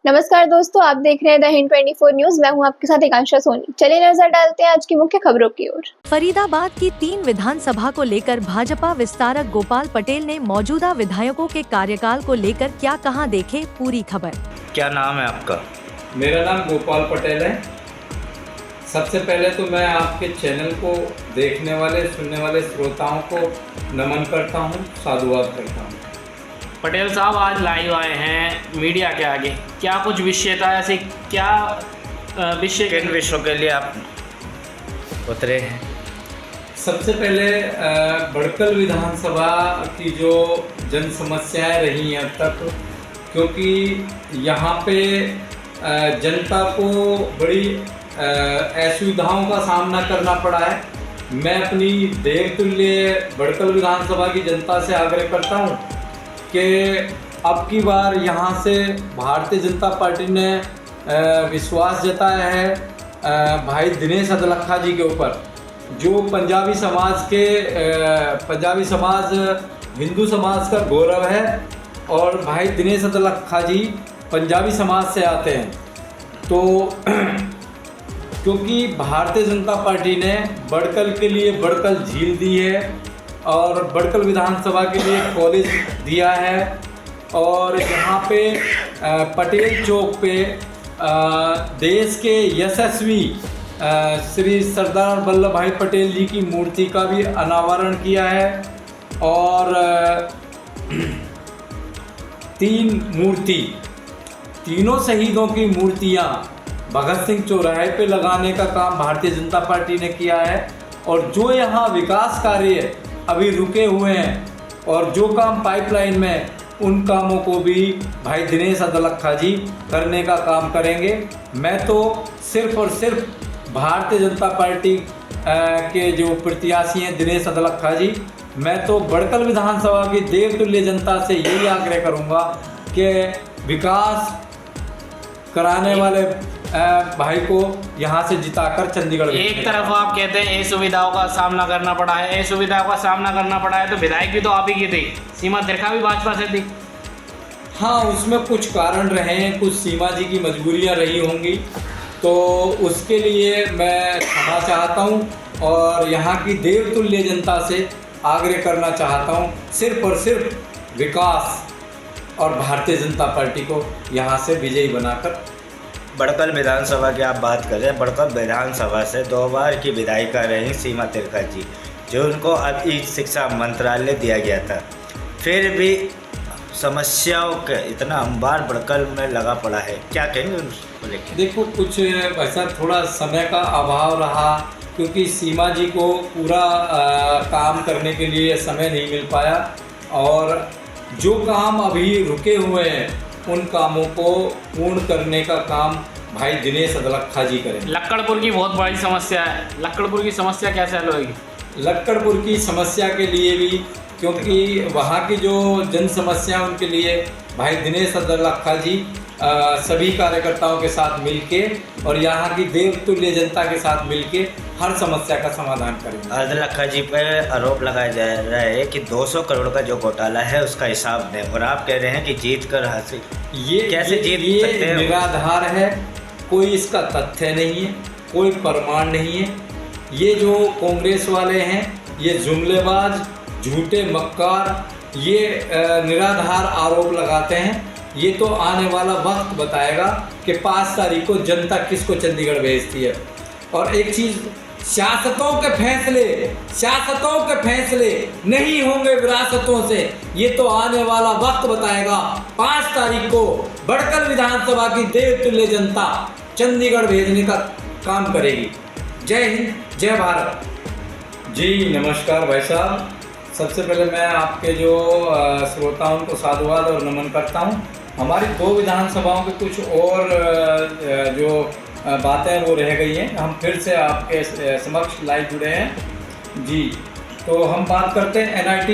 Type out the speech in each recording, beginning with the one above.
नमस्कार दोस्तों, आप देख रहे हैं द हिंद 24 न्यूज। मैं हूं आपके साथ एकांशा सोनी। चलिए नजर डालते हैं आज की मुख्य खबरों की ओर। फरीदाबाद की 3 विधानसभा को लेकर भाजपा विस्तारक गोपाल पटेल ने मौजूदा विधायकों के कार्यकाल को लेकर क्या कहा, देखे पूरी खबर। क्या नाम है आपका? मेरा नाम गोपाल पटेल है। सबसे पहले तो मैं आपके चैनल को देखने वाले सुनने वाले श्रोताओं को नमन करता हूं, साधुवाद करता हूं। पटेल साहब आज लाइव आए हैं मीडिया के आगे, क्या कुछ विषय था, ऐसे क्या विषय, किन विषयों के लिए आप उतरे हैं? सबसे पहले बड़कल विधानसभा की जो जन समस्याएं रही हैं अब तक, क्योंकि यहाँ पे जनता को बड़ी असुविधाओं का सामना करना पड़ा है। मैं अपनी देवतुल्य बड़कल विधानसभा की जनता से आग्रह करता हूँ कि अब की बार यहाँ से भारतीय जनता पार्टी ने विश्वास जताया है भाई दिनेश अदलखा जी के ऊपर, जो पंजाबी समाज हिंदू समाज का गौरव है। और भाई दिनेश अदलखा जी पंजाबी समाज से आते हैं, तो क्योंकि भारतीय जनता पार्टी ने बड़कल के लिए बड़कल झील दी है और बड़कल विधानसभा के लिए कॉलेज दिया है, और यहाँ पे पटेल चौक पे देश के यशस्वी श्री सरदार वल्लभ भाई पटेल जी की मूर्ति का भी अनावरण किया है। और 3 शहीदों की मूर्तियाँ भगत सिंह चौराहे पे लगाने का काम भारतीय जनता पार्टी ने किया है। और जो यहाँ विकास कार्य अभी रुके हुए हैं और जो काम पाइपलाइन में, उन कामों को भी भाई दिनेश अदलखा जी करने का काम करेंगे। मैं तो सिर्फ और सिर्फ भारतीय जनता पार्टी के जो प्रत्याशी हैं दिनेश अदलखा जी, मैं तो बड़कल विधानसभा की देवतुल्य जनता से यही आग्रह करूंगा कि विकास कराने वाले भाई को यहाँ से जिताकर चंडीगढ़। एक तरफ आप कहते हैं असुविधाओं का सामना करना पड़ा है, असुविधाओं का सामना करना पड़ा है, तो विधायक भी तो आप ही की थी, सीमा तिरखा भी भाजपा से थी। हाँ, उसमें कुछ कारण रहे हैं, कुछ सीमा जी की मजबूरियाँ रही होंगी, तो उसके लिए मैं क्षमा चाहता हूँ और यहाँ की देवतुल्य जनता से आग्रह करना चाहता हूँ सिर्फ और सिर्फ विकास और भारतीय जनता पार्टी को यहाँ से विजयी बनाकर। बड़कल विधानसभा की आप बात कर रहे हैं। बड़कल विधानसभा से 2 बार की विधायिका रही सीमा तिरखा जी, जो उनको अभी शिक्षा मंत्रालय दिया गया था, फिर भी समस्याओं का इतना अंबार बड़कल में लगा पड़ा है, क्या कहेंगे उसको लेकर? देखो, कुछ ऐसा थोड़ा समय का अभाव रहा, क्योंकि सीमा जी को पूरा काम करने के लिए समय नहीं मिल पाया, और जो काम अभी रुके हुए हैं उन कामों को पूर्ण करने का काम भाई दिनेश अदलखा जी करें। लक्कड़पुर की बहुत बड़ी समस्या है, लक्कड़पुर की समस्या कैसे हल होगी? लक्कड़पुर की समस्या के लिए भी, क्योंकि वहाँ की जो जन समस्या, उनके लिए भाई दिनेश अदलखा जी सभी कार्यकर्ताओं के साथ मिलके और यहाँ की देवतुल्य जनता के साथ मिलके हर समस्या का समाधान करेंगे। अदलखा जी पर आरोप लगाया जा रहा है कि 200 करोड़ का जो घोटाला है उसका हिसाब दें, और आप कह रहे हैं कि जीत कर हासिल, ये कैसे जीत सकते हैं? निराधार है, कोई इसका तथ्य नहीं है, कोई प्रमाण नहीं है। ये जो कांग्रेस वाले हैं, ये जुमलेबाज, झूठे मक्कार, ये निराधार आरोप लगाते हैं। ये तो आने वाला वक्त बताएगा कि 5 तारीख को जनता किसको चंडीगढ़ भेजती है। और एक चीज़, सियासतों के फैसले नहीं होंगे विरासतों से, ये तो आने वाला वक्त बताएगा। 5 तारीख को बड़कल विधानसभा की देवतुल्य जनता चंडीगढ़ भेजने का काम करेगी। जय हिंद, जय भारत। जी नमस्कार भाई साहब, सबसे पहले मैं आपके जो श्रोताओं को साधुवाद और नमन करता हूँ। हमारी 2 विधानसभाओं के कुछ और जो बातें वो रह गई हैं, हम फिर से आपके समक्ष लाइव जुड़े हैं जी। तो हम बात करते हैं NIT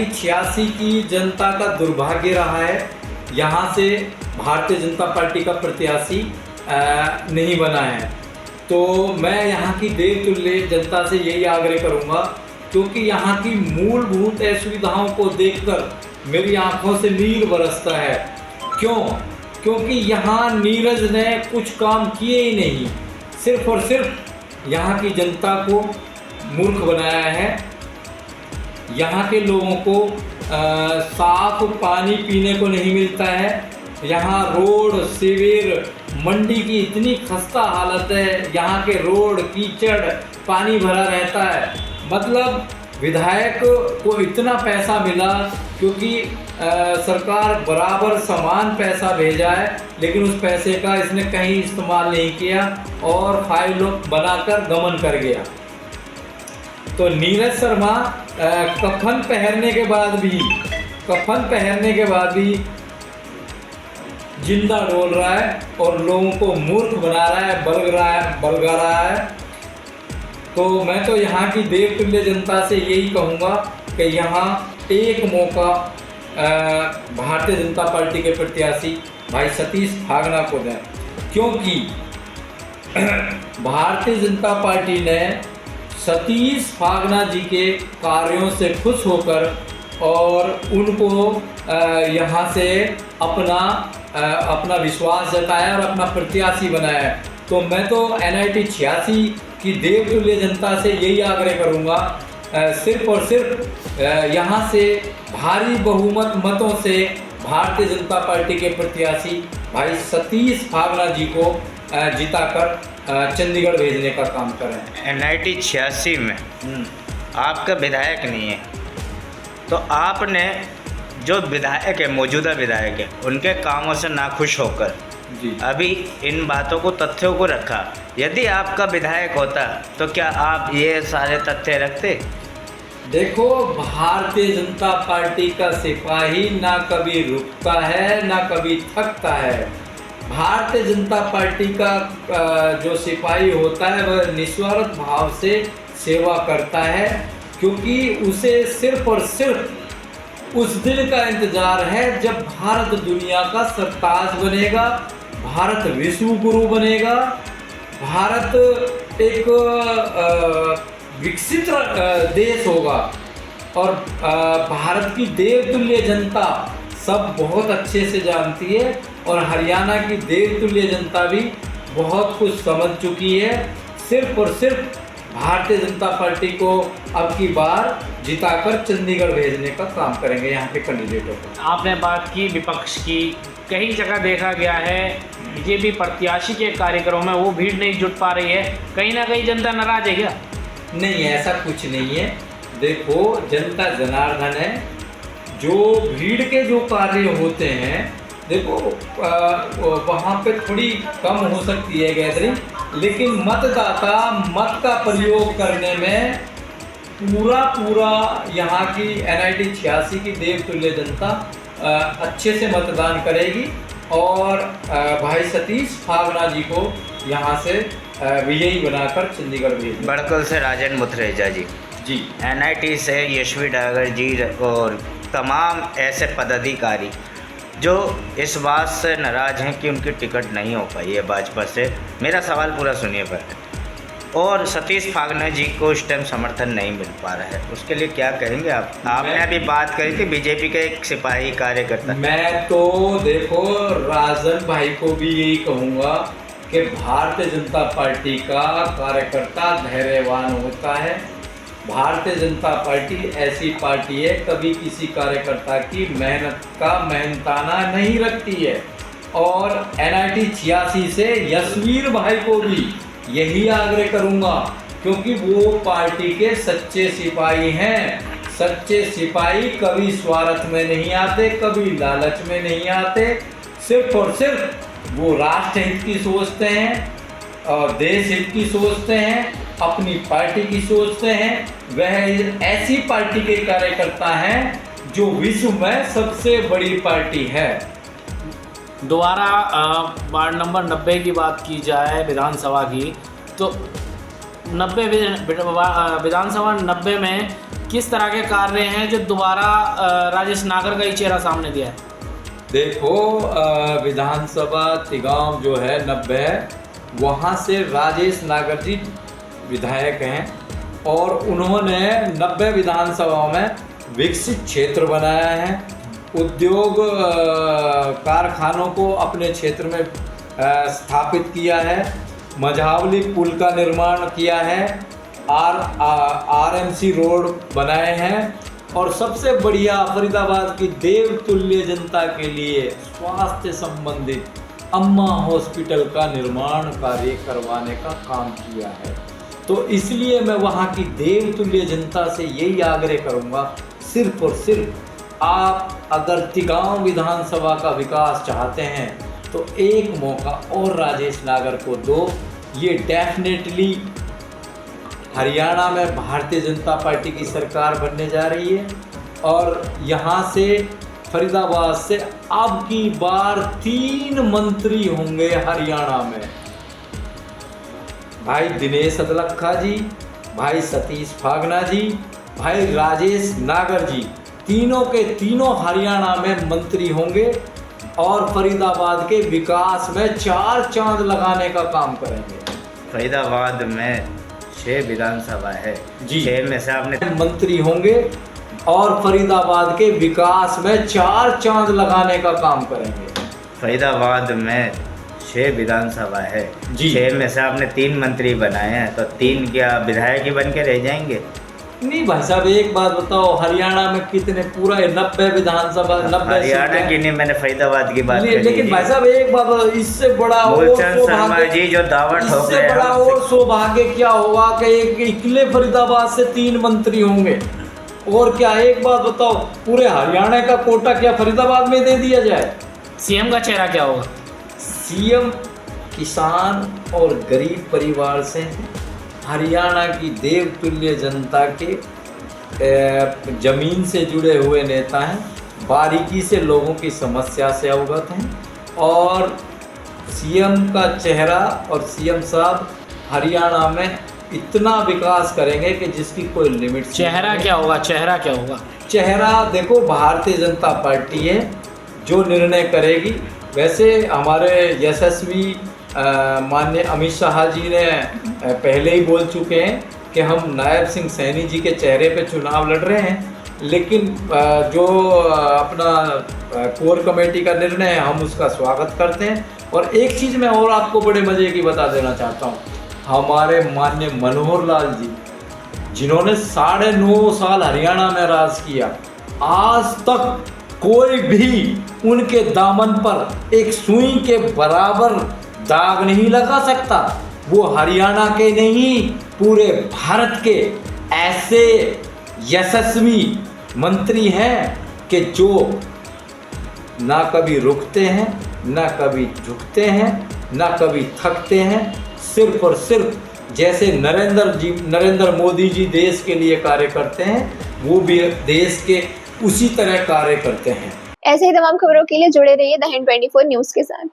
86 की जनता का दुर्भाग्य रहा है, यहाँ से भारतीय जनता पार्टी का प्रत्याशी नहीं बना है। तो मैं यहाँ की देवतुल्य जनता से यही आग्रह करूँगा, क्योंकि यहाँ की मूलभूत असुविधाओं को देखकर मेरी आंखों से नीर बरसता है। क्यों? क्योंकि यहाँ नीरज ने कुछ काम किए ही नहीं, सिर्फ और सिर्फ यहाँ की जनता को मूर्ख बनाया है। यहाँ के लोगों को साफ पानी पीने को नहीं मिलता है। यहाँ रोड, सीवर, मंडी की इतनी खस्ता हालत है। यहाँ के रोड कीचड़, पानी भरा रहता है। मतलब विधायक को इतना पैसा मिला क्योंकि सरकार बराबर समान पैसा भेजा है, लेकिन उस पैसे का इसने कहीं इस्तेमाल नहीं किया और फाइल बनाकर गमन कर गया। तो नीरज शर्मा कफन पहनने के बाद भी जिंदा डोल रहा है और लोगों को मूर्ख बना रहा है, बलगा रहा है। तो मैं तो यहाँ की देवतुल्य जनता से यही कहूँगा कि यहाँ एक मौका भारतीय जनता पार्टी के प्रत्याशी भाई सतीश फागना को दें, क्योंकि भारतीय जनता पार्टी ने सतीश फागना जी के कार्यों से खुश होकर और उनको यहाँ से अपना विश्वास जताया और अपना प्रत्याशी बनाया। तो मैं तो NIT 86 की देवतुल्य जनता से यही आग्रह करूँगा, सिर्फ और सिर्फ यहाँ से भारी बहुमत मतों से भारतीय जनता पार्टी के प्रत्याशी भाई सतीश फागना जी को जिताकर चंडीगढ़ भेजने का काम करें। NIT 86 में आपका विधायक नहीं है, तो आपने जो विधायक है, मौजूदा विधायक है, उनके कामों से नाखुश होकर जी अभी इन बातों को, तथ्यों को रखा। यदि आपका विधायक होता तो क्या आप ये सारे तथ्य रखते? देखो, भारतीय जनता पार्टी का सिपाही ना कभी रुकता है ना कभी थकता है। भारतीय जनता पार्टी का जो सिपाही होता है वह निस्वार्थ भाव से सेवा करता है, क्योंकि उसे सिर्फ और सिर्फ उस दिन का इंतजार है जब भारत दुनिया का सरताज बनेगा, भारत विश्व गुरु बनेगा, भारत एक विकसित देश होगा। और भारत की देवतुल्य जनता सब बहुत अच्छे से जानती है और हरियाणा की देवतुल्य जनता भी बहुत कुछ समझ चुकी है। सिर्फ और सिर्फ भारतीय जनता पार्टी को अब की बार जिताकर चंडीगढ़ भेजने का काम करेंगे यहाँ के कैंडिडेटों को। आपने बात की विपक्ष की, कई जगह देखा गया है बीजेपी प्रत्याशी के कार्यक्रमों में वो भीड़ नहीं जुट पा रही है, कहीं ना कहीं जनता नाराज है क्या? नहीं, ऐसा कुछ नहीं है। देखो, जनता जनार्दन है। जो भीड़ के जो कार्य होते हैं, देखो वहाँ पे थोड़ी कम हो सकती है गैदरिंग, लेकिन मतदाता मत का प्रयोग करने में पूरा यहाँ की NIT 86 की देवतुल्य जनता अच्छे से मतदान करेगी और भाई सतीश फागना जी को यहाँ से विजयी बनाकर चंडीगढ़ भेजेंगे। बड़कल से राजन मुथरेजा जी, NIT से यशवी डागर जी और तमाम ऐसे पदाधिकारी जो इस बात से नाराज़ हैं कि उनकी टिकट नहीं हो पाई है भाजपा से। मेरा सवाल पूरा सुनिए पर, और सतीश फागना जी को इस टाइम समर्थन नहीं मिल पा रहा है, उसके लिए क्या कहेंगे आप? आपने अभी बात करी थी बीजेपी के एक सिपाही कार्यकर्ता। मैं तो देखो राजन भाई को भी यही कहूँगा कि भारतीय जनता पार्टी का कार्यकर्ता धैर्यवान होता है। भारतीय जनता पार्टी ऐसी पार्टी है, कभी किसी कार्यकर्ता की मेहनत का मेहनताना नहीं रखती है। और NIT 86 से यशवीर भाई को भी यही आग्रह करूंगा, क्योंकि वो पार्टी के सच्चे सिपाही हैं। सच्चे सिपाही कभी स्वार्थ में नहीं आते, कभी लालच में नहीं आते, सिर्फ और सिर्फ वो राष्ट्र हित की सोचते हैं और देश हित की सोचते हैं, अपनी पार्टी की सोचते हैं। वह ऐसी पार्टी के कार्यकर्ता हैं जो विश्व में सबसे बड़ी पार्टी है। दोबारा वार्ड नंबर 90 की बात की जाए विधानसभा की, तो 90 विधानसभा 90 में किस तरह के कार्य हैं जो दोबारा राजेश नागर का ही चेहरा सामने दिया है? देखो, विधानसभा तिगांव जो है 90, वहाँ से राजेश नागर जी विधायक हैं और उन्होंने 90 विधानसभा में विकसित क्षेत्र बनाया है। उद्योग कारखानों को अपने क्षेत्र में स्थापित किया है, मझावली पुल का निर्माण किया है, आरएमसी रोड बनाए हैं और सबसे बढ़िया फरीदाबाद की देवतुल्य जनता के लिए स्वास्थ्य संबंधित अम्मा हॉस्पिटल का निर्माण कार्य करवाने का काम किया है। तो इसलिए मैं वहाँ की देवतुल्य जनता से यही आग्रह करूँगा, सिर्फ और सिर्फ आप अगर तिगांव विधानसभा का विकास चाहते हैं तो एक मौका और राजेश नागर को दो। ये डेफिनेटली हरियाणा में भारतीय जनता पार्टी की सरकार बनने जा रही है और यहाँ से फरीदाबाद से अब की बार 3 मंत्री होंगे हरियाणा में। भाई दिनेश अदलखा जी, भाई सतीश फागना जी, भाई राजेश नागर जी, तीनों के तीनों हरियाणा में मंत्री होंगे और फरीदाबाद के विकास में 4 चांद लगाने का काम करेंगे। फरीदाबाद में 6 विधानसभा है जी, 6 में से आपने मंत्री होंगे और फरीदाबाद के विकास में 4 चांद लगाने का काम करेंगे। फरीदाबाद में 6 विधानसभा है जी, 6 में से आपने 3 मंत्री बनाए हैं, तो 3 क्या विधायक ही बन के रह जाएंगे? नहीं भाई साहब, एक बात बताओ, हरियाणा में कितने पूरा 90 विधानसभा 90 हरियाणा की नहीं, मैंने फरीदाबाद की बात करी। लेकिन भाई साहब एक बात, इससे बड़ा और शर्मा जी जो दावा ठोक रहे हैं, इससे बड़ा और सौभाग्य क्या होगा कि एक इकले फरीदाबाद से 3 मंत्री होंगे। और क्या एक बात बताओ, पूरे हरियाणा का कोटा क्या फरीदाबाद में दे दिया जाए? सीएम का चेहरा क्या होगा? सीएम किसान और गरीब परिवार से हैं। हरियाणा की देवतुल्य जनता के जमीन से जुड़े हुए नेता हैं, बारीकी से लोगों की समस्या से अवगत हैं और सीएम का चेहरा और सीएम साहब हरियाणा में इतना विकास करेंगे कि जिसकी कोई लिमिट। चेहरा क्या होगा? चेहरा क्या होगा? चेहरा देखो, भारतीय जनता पार्टी है जो निर्णय करेगी। वैसे हमारे यशस्वी माननीय अमित शाह जी ने पहले ही बोल चुके हैं कि हम नायब सिंह सैनी जी के चेहरे पे चुनाव लड़ रहे हैं, लेकिन जो अपना कोर कमेटी का निर्णय है हम उसका स्वागत करते हैं। और एक चीज़ मैं और आपको बड़े मज़े की बता देना चाहता हूँ, हमारे माननीय मनोहर लाल जी जिन्होंने 9.5 साल हरियाणा में राज किया, आज तक कोई भी उनके दामन पर एक सुई के बराबर दाग नहीं लगा सकता। वो हरियाणा के नहीं, पूरे भारत के ऐसे यशस्वी मंत्री हैं कि जो ना कभी रुकते हैं, ना कभी झुकते हैं, ना कभी थकते हैं। सिर्फ और सिर्फ जैसे नरेंद्र मोदी जी देश के लिए कार्य करते हैं, वो भी देश के उसी तरह कार्य करते हैं। ऐसे ही तमाम खबरों के लिए जुड़े रहिए द हिंद 24 न्यूज़ के साथ।